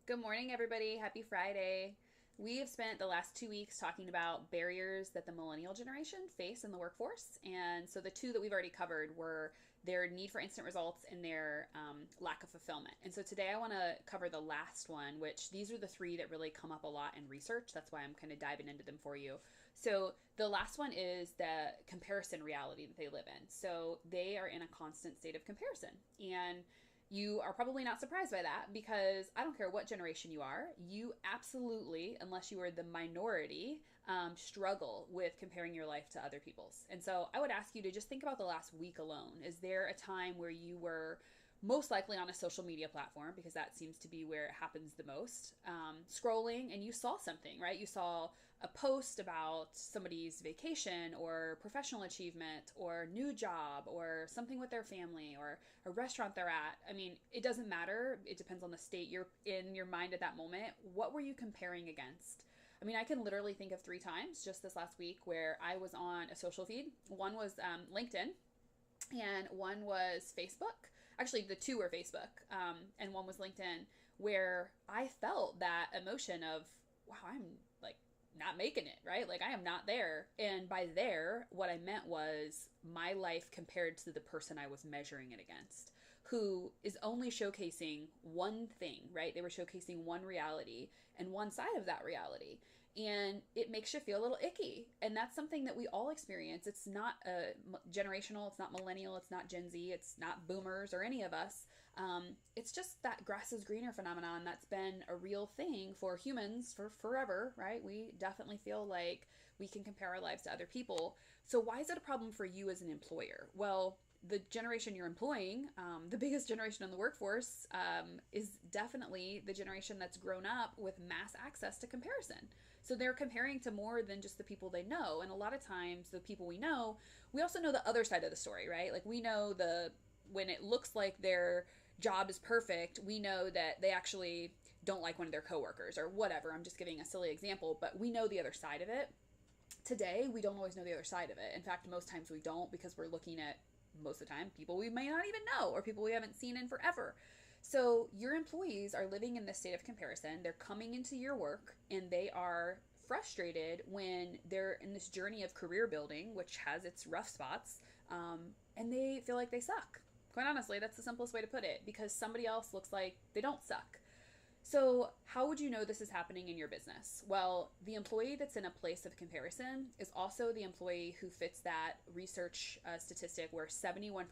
Good morning, everybody. Happy Friday. We have spent the last 2 weeks talking about barriers that the millennial generation face in the workforce. And so the two that we've already covered were their need for instant results and their lack of fulfillment. And so today I want to cover the last one, which these are the three that really come up a lot in research. That's why I'm kind of diving into them for you. So the last one is the comparison reality that they live in. So they are in a constant state of comparison. And you are probably not surprised by that because I don't care what generation you are, you absolutely, unless you are the minority, struggle with comparing your life to other people's. And so I would ask you to just think about the last week alone. Is there a time where you were most likely on a social media platform, because that seems to be where it happens the most, scrolling and you saw something, right? You saw a post about somebody's vacation or professional achievement or new job or something with their family or a restaurant they're at. I mean, it doesn't matter. It depends on the state you're in your mind at that moment. What were you comparing against? I mean, I can literally think of 3 times just this last week where I was on a social feed. One was LinkedIn, and one was Facebook. Actually, the two were Facebook, and one was LinkedIn, where I felt that emotion of, wow, I'm like not making it, right? Like I am not there. And by there, what I meant was my life compared to the person I was measuring it against, who is only showcasing one thing, right? They were showcasing one reality and one side of that reality. And it makes you feel a little icky. And that's something that we all experience. It's not generational, it's not millennial, it's not Gen Z, it's not boomers or any of us. It's just that grass is greener phenomenon that's been a real thing for humans for forever, right? We definitely feel like we can compare our lives to other people. So, why is it a problem for you as an employer? Well, the generation you're employing, the biggest generation in the workforce, is definitely the generation that's grown up with mass access to comparison. So they're comparing to more than just the people they know. And a lot of times, the people we know, we also know the other side of the story, right? Like we know when it looks like their job is perfect, we know that they actually don't like one of their coworkers or whatever. I'm just giving a silly example, but we know the other side of it. Today, we don't always know the other side of it. In fact, most times we don't, because we're looking at, most of the time, people we may not even know or people we haven't seen in forever. So your employees are living in this state of comparison. They're coming into your work and they are frustrated when they're in this journey of career building, which has its rough spots, and they feel like they suck. Quite honestly, that's the simplest way to put it, because somebody else looks like they don't suck. So, how would you know this is happening in your business? Well, the employee that's in a place of comparison is also the employee who fits that research statistic where 71%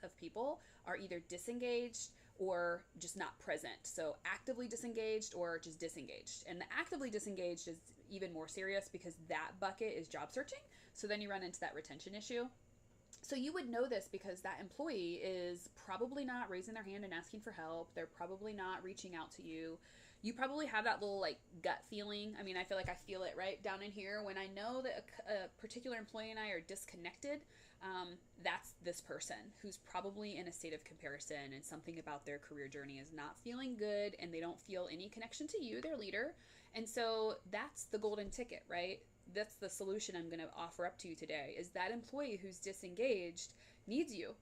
of people are either disengaged or just not present. So, actively disengaged or just disengaged. And the actively disengaged is even more serious because that bucket is job searching. So, then you run into that retention issue. So you would know this because that employee is probably not raising their hand and asking for help. They're probably not reaching out to you. You probably have that little like gut feeling. I mean, I feel like I feel it right down in here when I know that a particular employee and I are disconnected. That's this person who's probably in a state of comparison, and something about their career journey is not feeling good and they don't feel any connection to you, their leader. And so that's the golden ticket, right? That's the solution I'm going to offer up to you today. Is that employee who's disengaged needs you.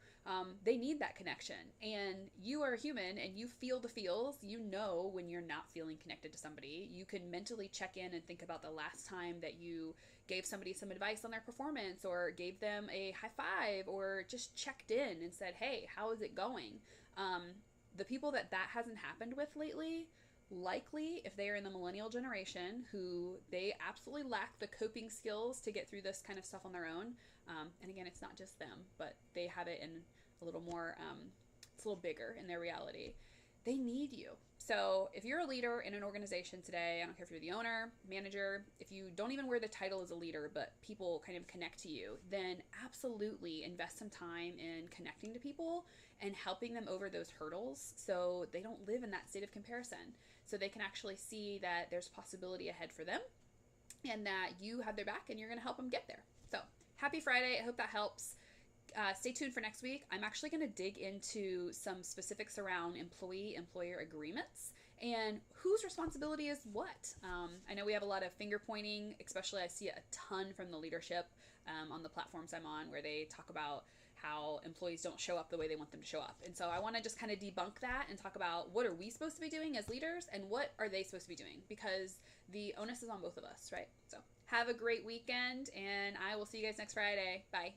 They need that connection, and you are human and you feel the feels. You know when you're not feeling connected to somebody. You can mentally check in and think about the last time that you gave somebody some advice on their performance or gave them a high five or just checked in and said, hey, how is it going? The people that hasn't happened with lately, likely, if they are in the millennial generation, who they absolutely lack the coping skills to get through this kind of stuff on their own. And again, it's not just them, but they have it in a little more, it's a little bigger in their reality. They need you. So if you're a leader in an organization today, I don't care if you're the owner, manager, if you don't even wear the title as a leader, but people kind of connect to you, then absolutely invest some time in connecting to people and helping them over those hurdles so they don't live in that state of comparison. So they can actually see that there's possibility ahead for them and that you have their back and you're going to help them get there. So happy Friday. I hope that helps. Stay tuned for next week. I'm actually going to dig into some specifics around employee-employer agreements and whose responsibility is what. I know we have a lot of finger pointing, especially I see a ton from the leadership on the platforms I'm on, where they talk about how employees don't show up the way they want them to show up. And so I want to just kind of debunk that and talk about what are we supposed to be doing as leaders and what are they supposed to be doing, because the onus is on both of us, right? So have a great weekend, and I will see you guys next Friday. Bye.